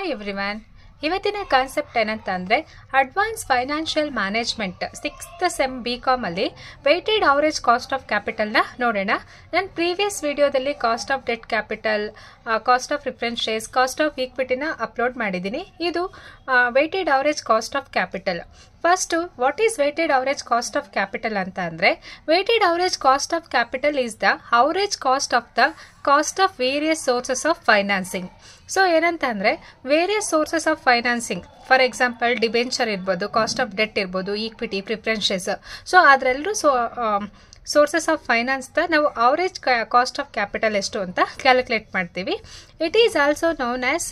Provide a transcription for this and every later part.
Hi everyone. ಇವತ್ತಿನ concept ಏನಂತಂದರೆ advance financial management 6th sem BCom ಅಲ್ಲಿ ವೆಯ್ಟೆಡ್ ಅವರೇಜ್ ಕಾಸ್ಟ್ ಆಫ್ ಕ್ಯಾಪಿಟಲ್ನ ನೋಡೋಣ. ನಾನು ಪ್ರೀವಿಯಸ್ ವಿಡಿಯೋದಲ್ಲಿ cost of debt capital, cost of preference shares, cost of ಈಕ್ವಿಟಿನ ಅಪ್ಲೋಡ್ ಮಾಡಿದ್ದೀನಿ. ಇದು weighted average cost of capital. First, what is weighted average cost of capital ಅಂತ ಅಂದರೆ, weighted average cost of capital is the average cost of the cost of various sources of financing. So ಏನಂತ ಅಂದರೆ, various sources of financing, for example debenture ಇರ್ಬೋದು, cost of debt ಇರ್ಬೋದು, equity, preference shares. So ಅದರೆಲ್ಲರೂ sources of ಫೈನಾನ್ಸ್ದ ನಾವು average cost of capital ಎಷ್ಟು ಅಂತ calculate ಮಾಡ್ತೀವಿ. It is also known as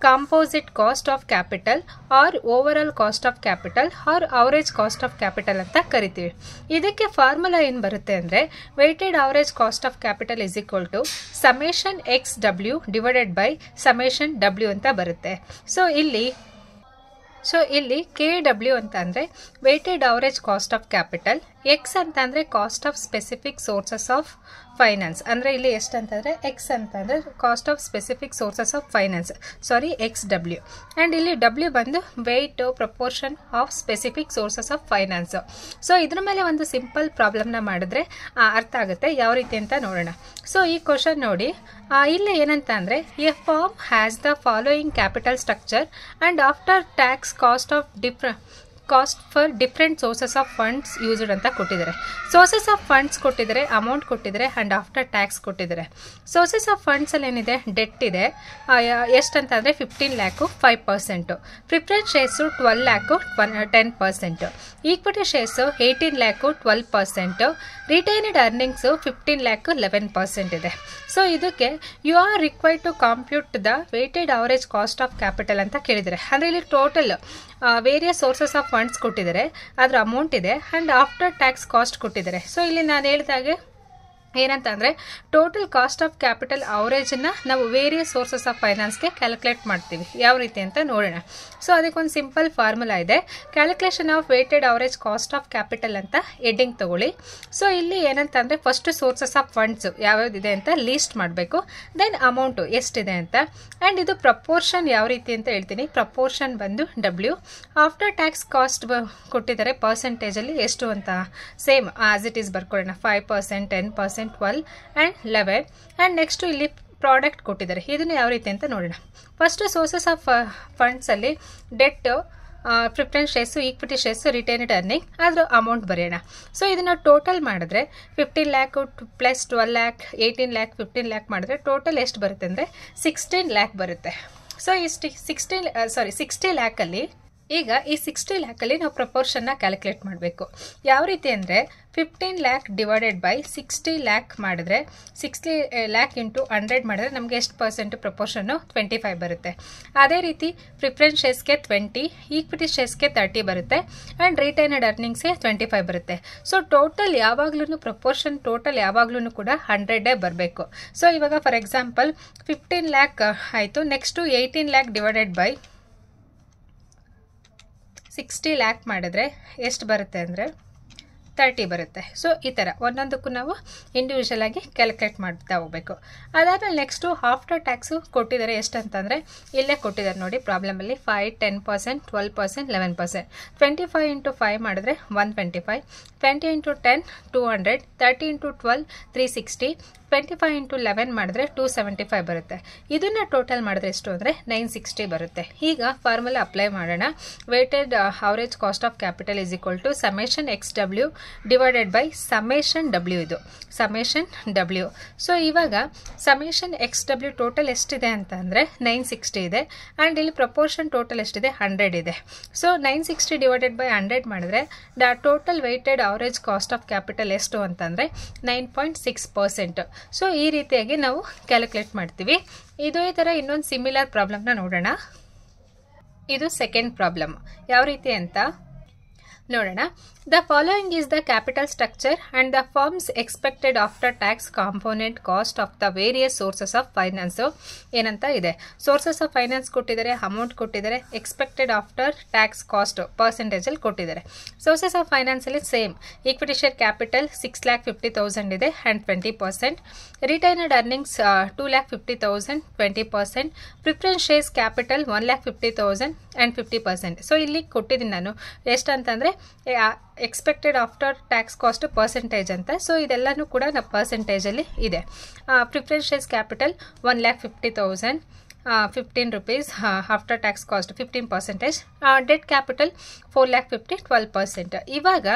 composite cost of capital or overall cost of capital or average cost of capital ಅಂತ ಕರಿತೀವಿ. ಇದಕ್ಕೆ formula ಏನು ಬರುತ್ತೆ ಅಂದರೆ, weighted average cost of capital is equal to summation XW divided by summation W ಅಂತ ಬರುತ್ತೆ. So ಇಲ್ಲಿ KW ಅಂತ ಅಂದರೆ weighted average cost of capital, X ಅಂತ ಅಂದರೆ cost of specific sources of finance. ಅಂದರೆ ಇಲ್ಲಿ ಎಷ್ಟು ಅಂತಂದರೆ ಎಕ್ಸ್ ಅಂತಂದರೆ cost of specific sources of finance, XW. And ಇಲ್ಲಿ W ಬಂದು weight proportion of specific sources of finance. So ಇದ್ರ ಮೇಲೆ ಒಂದು ಸಿಂಪಲ್ ಪ್ರಾಬ್ಲಮ್ನ ಮಾಡಿದ್ರೆ ಅರ್ಥ ಆಗುತ್ತೆ ಯಾವ ರೀತಿ ಅಂತ ನೋಡೋಣ. ಸೊ ಈ ಕ್ವಶನ್ ನೋಡಿ, ಇಲ್ಲಿ ಏನಂತ ಅಂದರೆ, a firm has the following capital structure and after tax cost for different sources of funds used ಅಂತ ಕೊಟ್ಟಿದ್ದಾರೆ. ಸೋರ್ಸಸ್ ಆಫ್ ಫಂಡ್ಸ್ ಕೊಟ್ಟಿದ್ದಾರೆ, ಅಮೌಂಟ್ ಕೊಟ್ಟಿದ್ದಾರೆ, ಆ್ಯಂಡ್ ಆಫ್ಟರ್ ಟ್ಯಾಕ್ಸ್ ಕೊಟ್ಟಿದ್ದಾರೆ. ಸೋರ್ಸಸ್ ಆಫ್ ಫಂಡ್ಸಲ್ಲಿ ಏನಿದೆ, ಡೆಟ್ ಇದೆ, ಎಷ್ಟಂತ ಅಂದರೆ 15 lakhs 5%, preference shares 12 lakhs 10%, equity shares 18 lakhs 12%, retained earnings 15 lakhs 11% ಇದೆ. ಸೊ ಇದಕ್ಕೆ you are required to compute the weighted average cost of capital ಅಂತ ಕೇಳಿದ್ದಾರೆ. ಅಂದರೆ ಇಲ್ಲಿ total various sources of funds ಕೊಟ್ಟಿದ್ದಾರೆ, ಅದರ ಅಮೌಂಟ್ ಇದೆ, ಆ್ಯಂಡ್ ಆಫ್ಟರ್ ಟ್ಯಾಕ್ಸ್ ಕಾಸ್ಟ್ ಕೊಟ್ಟಿದ್ದಾರೆ. ಸೊ ಇಲ್ಲಿ ನಾನು ಹೇಳಿದಾಗೆ ಏನಂತ ಅಂದರೆ, ಟೋಟಲ್ ಕಾಸ್ಟ್ ಆಫ್ ಕ್ಯಾಪಿಟಲ್ ಅವರೇಜನ್ನು ನಾವು ವೇರಿಯಸ್ ಸೋರ್ಸಸ್ ಆಫ್ ಫೈನಾನ್ಸ್ಗೆ ಕ್ಯಾಲ್ಕುಲೇಟ್ ಮಾಡ್ತೀವಿ. ಯಾವ ರೀತಿ ಅಂತ ನೋಡೋಣ. ಸೊ ಅದಕ್ಕೊಂದು ಸಿಂಪಲ್ ಫಾರ್ಮುಲಾ ಇದೆ, calculation of weighted average cost of capital ಅಂತ ಹೆಡ್ಡಿಂಗ್ ತಗೊಳ್ಳಿ. ಸೊ ಇಲ್ಲಿ ಏನಂತ ಅಂದರೆ, ಫಸ್ಟ್ ಸೋರ್ಸಸ್ ಆಫ್ ಫಂಡ್ಸ್ ಯಾವ್ಯಾವ್ದಿದೆ ಅಂತ ಲೀಸ್ಟ್ ಮಾಡಬೇಕು, ದೆನ್ ಅಮೌಂಟು ಎಷ್ಟಿದೆ ಅಂತ, ಆ್ಯಂಡ್ ಇದು ಪ್ರಪೋರ್ಷನ್ ಯಾವ ರೀತಿ ಅಂತ ಹೇಳ್ತೀನಿ. ಪ್ರಪೋರ್ಷನ್ ಬಂದು W, ಆಫ್ಟರ್ ಟ್ಯಾಕ್ಸ್ ಕಾಸ್ಟ್ ಕೊಟ್ಟಿದ್ದಾರೆ ಪರ್ಸೆಂಟೇಜಲ್ಲಿ ಎಷ್ಟು ಅಂತ ಸೇಮ್ ಆಸ್ ಇಟ್ ಈಸ್ ಬರ್ಕೊಳ್ಳೋಣ. 5%, 10%, 12 and 11. ಆ್ಯಂಡ್ ನೆಕ್ಸ್ಟು ಇಲ್ಲಿ ಪ್ರಾಡಕ್ಟ್ ಕೊಟ್ಟಿದ್ದಾರೆ, ಇದನ್ನು ಯಾವ ರೀತಿ ಅಂತ ನೋಡೋಣ. ಫಸ್ಟ್ ಸೋರ್ಸಸ್ ಆಫ್ ಫಂಡ್ಸಲ್ಲಿ debt, preference shares, equity shares, retained earning, ಅದರ ಅಮೌಂಟ್ ಬರೆಯೋಣ. ಸೊ ಇದನ್ನು ಟೋಟಲ್ ಮಾಡಿದ್ರೆ 15 lakhs plus 12 lakhs 18 lakhs 15 lakhs ಮಾಡಿದ್ರೆ ಟೋಟಲ್ ಎಷ್ಟು ಬರುತ್ತೆ ಅಂದರೆ 16 lakhs ಬರುತ್ತೆ. ಸೊ ಈ 60 lakhsಲ್ಲಿ ಈಗ ಈ 60 lakhsಲ್ಲಿ ನಾವು ಪ್ರಪೋರ್ಷನ್ನ ಕ್ಯಾಲ್ಕುಲೇಟ್ ಮಾಡಬೇಕು. ಯಾವ ರೀತಿ ಅಂದರೆ, 15 lakhs ಡಿವೈಡೆಡ್ ಬೈ 60 lakhs ಮಾಡಿದ್ರೆ 60 lakhs ಇಂಟು 100 ಮಾಡಿದ್ರೆ ನಮಗೆ ಎಷ್ಟು ಪರ್ಸೆಂಟ್ ಪ್ರಪೋರ್ಷನ್ನು 25 ಬರುತ್ತೆ. ಅದೇ ರೀತಿ ಪ್ರಿಫರೆನ್ಸ್ ಶೇರ್ಸ್ಗೆ 20, ಈಕ್ವಿಟಿ ಶೇರ್ಸ್ಗೆ 30 ಬರುತ್ತೆ, ಆ್ಯಂಡ್ ರಿಟೈನ್ಡ್ ಅರ್ನಿಂಗ್ಸ್ಗೆ 25 ಬರುತ್ತೆ. ಸೊ ಟೋಟಲ್ ಯಾವಾಗ್ಲೂ ಪ್ರಪೋರ್ಷನ್ ಟೋಟಲ್ ಯಾವಾಗ್ಲೂ ಕೂಡ 100 ಬರಬೇಕು. ಸೊ ಇವಾಗ ಫಾರ್ ಎಕ್ಸಾಂಪಲ್ 15 lakhs ಆಯಿತು, next 18 lakhs divided by 60 lakhs ಮಾಡಿದ್ರೆ ಎಷ್ಟು ಬರುತ್ತೆ ಅಂದರೆ 30 ಬರುತ್ತೆ. ಸೊ ಈ ಥರ ಒಂದೊಂದಕ್ಕೂ ನಾವು ಇಂಡಿವಿಜುವಲ್ ಆಗಿ ಕ್ಯಾಲ್ಕುಲೇಟ್ ಮಾಡ್ತಾ ಹೋಗಬೇಕು. ಅದಾದಮೇಲೆ ನೆಕ್ಸ್ಟು ಆಫ್ಟರ್ ಟ್ಯಾಕ್ಸು ಕೊಟ್ಟಿದ್ದಾರೆ ಎಷ್ಟಂತಂದರೆ, ಇಲ್ಲೇ ಕೊಟ್ಟಿದ್ದಾರೆ ನೋಡಿ ಪ್ರಾಬ್ಲಮಲ್ಲಿ. 5, 10%, 12%, 11%. 25 ಇಂಟು 5 ಮಾಡಿದ್ರೆ 125, 20 ಇಂಟು 10 200, 30 ಇಂಟು 12 360, 25 ಇಂಟು 11 ಮಾಡಿದ್ರೆ 275 ಬರುತ್ತೆ. ಇದನ್ನು ಟೋಟಲ್ ಮಾಡಿದ್ರೆ ಎಷ್ಟು ಅಂದರೆ 960 ಬರುತ್ತೆ. ಈಗ ಫಾರ್ಮುಲಾ ಅಪ್ಲೈ ಮಾಡೋಣ. Weighted average cost of capital is equal to summation XW divided by summation W. ಇದು ಸಮೇಷನ್ W. ಸೊ ಇವಾಗ ಸಮೇಷನ್ XW ಟೋಟಲ್ ಎಷ್ಟಿದೆ ಅಂತ ಅಂದರೆ 960 ಇದೆ, ಆ್ಯಂಡ್ ಇಲ್ಲಿ ಪ್ರಪೋರ್ಷನ್ ಟೋಟಲ್ ಎಷ್ಟಿದೆ 100 ಇದೆ. ಸೊ 960 ಡಿವೈಡೆಡ್ ಬೈ 100 ಮಾಡಿದ್ರೆ total weighted average cost of capital ಎಷ್ಟು ಅಂತಂದರೆ 9.6%. ಸೊ ಈ ರೀತಿಯಾಗಿ ನಾವು ಕ್ಯಾಲ್ಕುಲೇಟ್ ಮಾಡ್ತೀವಿ. ಇದೇ ಥರ ಇನ್ನೊಂದು ಸಿಮಿಲರ್ ಪ್ರಾಬ್ಲಮ್ನ ನೋಡೋಣ. ಇದು ಸೆಕೆಂಡ್ ಪ್ರಾಬ್ಲಮ್. ಯಾವ ರೀತಿ ಅಂತ, ನೋಡೋಣ. The following is the capital structure and the firms expected after tax component cost of the various sources of finance ಏನಂತ ಇದೆ. ಸೋರ್ಸಸ್ ಆಫ್ ಫೈನಾನ್ಸ್ ಕೊಟ್ಟಿದ್ದಾರೆ, ಅಮೌಂಟ್ ಕೊಟ್ಟಿದ್ದಾರೆ, ಎಕ್ಸ್ಪೆಕ್ಟೆಡ್ ಆಫ್ಟರ್ ಟ್ಯಾಕ್ಸ್ ಕಾಸ್ಟ್ ಪರ್ಸೆಂಟೇಜಲ್ಲಿ ಕೊಟ್ಟಿದ್ದಾರೆ. ಸೋರ್ಸಸ್ ಆಫ್ ಫೈನಾನ್ಸಲ್ಲಿ ಸೇಮ್ ಈಕ್ವಿಟಿ ಶೇರ್ ಕ್ಯಾಪಿಟಲ್ 6,50,000 ಇದೆ and 20%. Retained earnings 2,50,000 20%. Preference shares capital 1,50,000 and 50%. So ಇಲ್ಲಿ ಕೊಟ್ಟಿದ್ದೀನಿ ನಾನು ಎಷ್ಟು ಅಂತಂದರೆ expected after tax cost percentage ಅಂತ. ಸೊ ಇದೆಲ್ಲನೂ ಕೂಡ ನಮ್ಮ ಪರ್ಸೆಂಟೇಜಲ್ಲಿ ಇದೆ. Preference shares capital 1,50,000 15 rupees after tax cost 15%. Debt capital 4,50,000 12%. ಇವಾಗ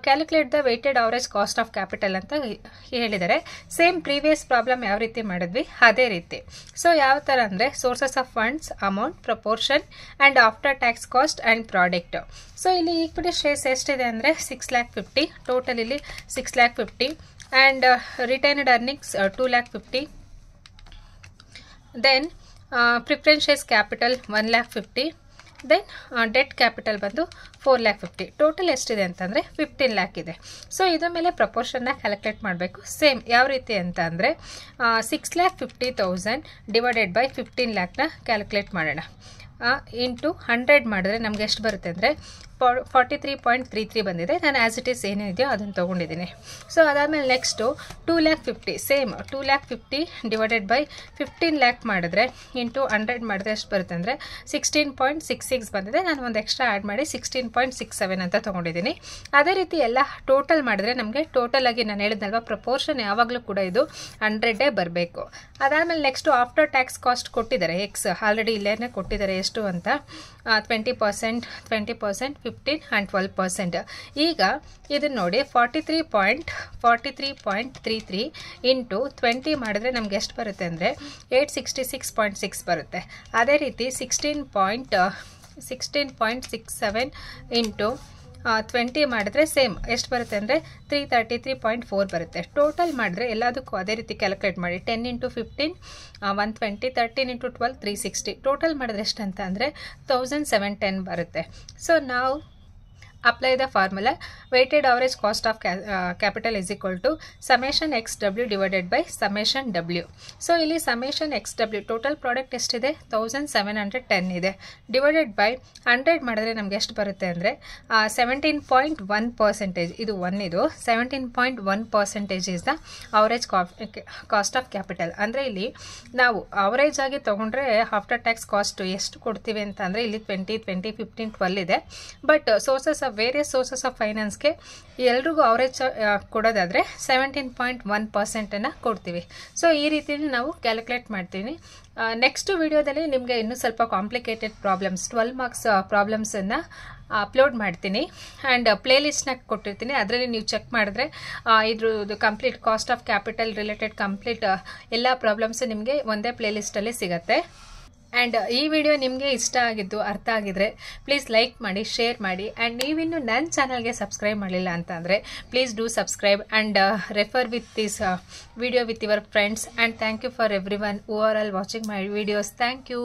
calculate the weighted average cost of capital ಅಂತ ಹೇಳಿದ್ದಾರೆ. ಸೇಮ್ ಪ್ರೀವಿಯಸ್ ಪ್ರಾಬ್ಲಮ್ ಯಾವ ರೀತಿ ಮಾಡಿದ್ವಿ ಅದೇ ರೀತಿ. ಸೊ ಯಾವ ಥರ ಅಂದರೆ sources of funds, amount, proportion and after tax cost and product. So ಇಲ್ಲಿ ಈಕ್ವಿಟಿ ಶೇರ್ಸ್ ಎಷ್ಟಿದೆ ಅಂದರೆ 6,50,000, ಟೋಟಲ್ ಇಲ್ಲಿ 6,50,000 and retained earnings 2,50,000. Then preference shares capital 1,50,000. Then debt capital ಬಂದು 4,50,000. ಟೋಟಲ್ ಎಷ್ಟಿದೆ ಅಂತಂದರೆ 15,00,000 ಇದೆ. ಸೊ ಇದ್ರ ಮೇಲೆ ಪ್ರಪೋರ್ಷನ್ನ ಕ್ಯಾಲ್ಕುಲೇಟ್ ಮಾಡಬೇಕು. ಸೇಮ್ ಯಾವ ರೀತಿ ಅಂತ ಅಂದರೆ 6,50,000 ಡಿವೈಡೆಡ್ ಬೈ 15,00,000ನ ಕ್ಯಾಲ್ಕುಲೇಟ್ ಮಾಡೋಣ. ಇಂಟು 100 ಮಾಡಿದ್ರೆ ನಮ್ಗೆ ಎಷ್ಟು ಬರುತ್ತೆ ಅಂದರೆ 43.33 ಬಂದಿದೆ. ನಾನು ಆ್ಯಸ್ ಇಟ್ ಈಸ್ ಏನೇನಿದೆಯೋ ಅದನ್ನು ತೊಗೊಂಡಿದ್ದೀನಿ. ಸೊ ಅದಾದಮೇಲೆ ನೆಕ್ಸ್ಟು 2,50,000 ಸೇಮ್ 2,50,000 ಡಿವೈಡೆಡ್ ಬೈ 15,00,000 ಮಾಡಿದ್ರೆ ಇಂಟು 100 ಮಾಡಿದ್ರೆ ಎಷ್ಟು ಬರುತ್ತೆ ಅಂದರೆ 16.66 ಬಂದಿದೆ. ನಾನು ಒಂದು ಎಕ್ಸ್ಟ್ರಾ ಆ್ಯಡ್ ಮಾಡಿ 16.67 ಅಂತ ತೊಗೊಂಡಿದ್ದೀನಿ. ಅದೇ ರೀತಿ ಎಲ್ಲ ಟೋಟಲ್ ಮಾಡಿದ್ರೆ ನಮಗೆ ಟೋಟಲ್ ಆಗಿ ನಾನು ಹೇಳಿದ್ನಲ್ವ ಪ್ರಪೋರ್ಷನ್ ಯಾವಾಗಲೂ ಕೂಡ ಇದು 100 ಬರಬೇಕು. ಅದಾದಮೇಲೆ ನೆಕ್ಸ್ಟು ಆಫ್ಟರ್ ಟ್ಯಾಕ್ಸ್ ಕಾಸ್ಟ್ ಕೊಟ್ಟಿದ್ದಾರೆ. ಎಕ್ಸ್ ಆಲ್ರೆಡಿ ಇಲ್ಲೇನೆ ಕೊಟ್ಟಿದ್ದಾರೆ ಎಷ್ಟು ಅಂತ 20%, 15 ಆ್ಯಂಡ್ 12%. ಈಗ ಇದನ್ನು ನೋಡಿ 43.33 ಇಂಟು 20 ಮಾಡಿದ್ರೆ ನಮ್ಗೆ ಎಷ್ಟು ಬರುತ್ತೆ ಅಂದರೆ 866.6 ಬರುತ್ತೆ. ಅದೇ ರೀತಿ 16.67 ಇಂಟು 20 ಮಾಡಿದ್ರೆ ಸೇಮ್ ಎಷ್ಟು ಬರುತ್ತೆ ಅಂದರೆ 333.4 ಬರುತ್ತೆ. ಟೋಟಲ್ ಮಾಡಿದ್ರೆ ಎಲ್ಲದಕ್ಕೂ ಅದೇ ರೀತಿ ಕ್ಯಾಲ್ಕುಲೇಟ್ ಮಾಡಿ. 10 ಇಂಟು 15 120, 13 ಇಂಟು 12 360. ಟೋಟಲ್ ಮಾಡಿದ್ರೆ ಎಷ್ಟು ಅಂತ ಅಂದರೆ 1,710 ಬರುತ್ತೆ. ಸೊ ನಾವು apply the formula weighted average cost of capital is equal to summation xw divided by summation w. So ಇಲ್ಲಿ summation xw total product ಎಷ್ಟಿದೆ 1,710 ಇದೆ divided by 100 ಮಾಡಿದ್ರೆ ನಮಗೆ ಎಷ್ಟು ಬರುತ್ತೆ ಅಂದರೆ 17.1%. ಇದು 1 ಇದು 17.1% is the average cost of capital. ಅಂದರೆ ಇಲ್ಲಿ ನಾವು ಅವರೇಜ್ ಆಗಿ ತೊಗೊಂಡ್ರೆ ಆಫ್ಟರ್ ಟ್ಯಾಕ್ಸ್ ಕಾಸ್ಟ್ ಎಷ್ಟು ಕೊಡ್ತೀವಿ ಅಂತ ಅಂದರೆ ಇಲ್ಲಿ 20, 20, 15, 12 ಇದೆ. But sources various sources of ಫೈನಾನ್ಸ್ಗೆ ಎಲ್ರಿಗೂ ಅವರೇಜ್ ಕೊಡೋದಾದರೆ 17.1% ಕೊಡ್ತೀವಿ. ಸೊ ಈ ರೀತಿ ನಾವು ಕ್ಯಾಲ್ಕುಲೇಟ್ ಮಾಡ್ತೀವಿ. ನೆಕ್ಸ್ಟ್ ವಿಡಿಯೋದಲ್ಲಿ ನಿಮಗೆ ಇನ್ನೂ ಸ್ವಲ್ಪ ಕಾಂಪ್ಲಿಕೇಟೆಡ್ ಪ್ರಾಬ್ಲಮ್ಸ್ 12 ಮಾರ್ಕ್ಸ್ ಪ್ರಾಬ್ಲಮ್ಸನ್ನು ಅಪ್ಲೋಡ್ ಮಾಡ್ತೀನಿ ಆ್ಯಂಡ್ ಪ್ಲೇ ಲಿಸ್ಟ್ನ ಕೊಟ್ಟಿರ್ತೀನಿ. ಅದರಲ್ಲಿ ನೀವು ಚೆಕ್ ಮಾಡಿದ್ರೆ ಇದ್ರದ್ದು complete cost of capital related complete ಎಲ್ಲ ಪ್ರಾಬ್ಲಮ್ಸು ನಿಮಗೆ ಒಂದೇ ಪ್ಲೇ ಲಿಸ್ಟಲ್ಲಿ ಸಿಗುತ್ತೆ. ಆ್ಯಂಡ್ ಈ ವಿಡಿಯೋ ನಿಮಗೆ ಇಷ್ಟ ಆಗಿದ್ದು ಅರ್ಥ ಆಗಿದ್ರೆ ಪ್ಲೀಸ್ ಲೈಕ್ ಮಾಡಿ, ಶೇರ್ ಮಾಡಿ. ಆ್ಯಂಡ್ ನೀವಿನ್ನು ನನ್ನ ಚಾನಲ್ಗೆ ಸಬ್ಸ್ಕ್ರೈಬ್ ಮಾಡಲಿಲ್ಲ ಅಂತ ಅಂದರೆ please do subscribe and refer with this video with your friends. And thank you for everyone who are all watching my videos. Thank you.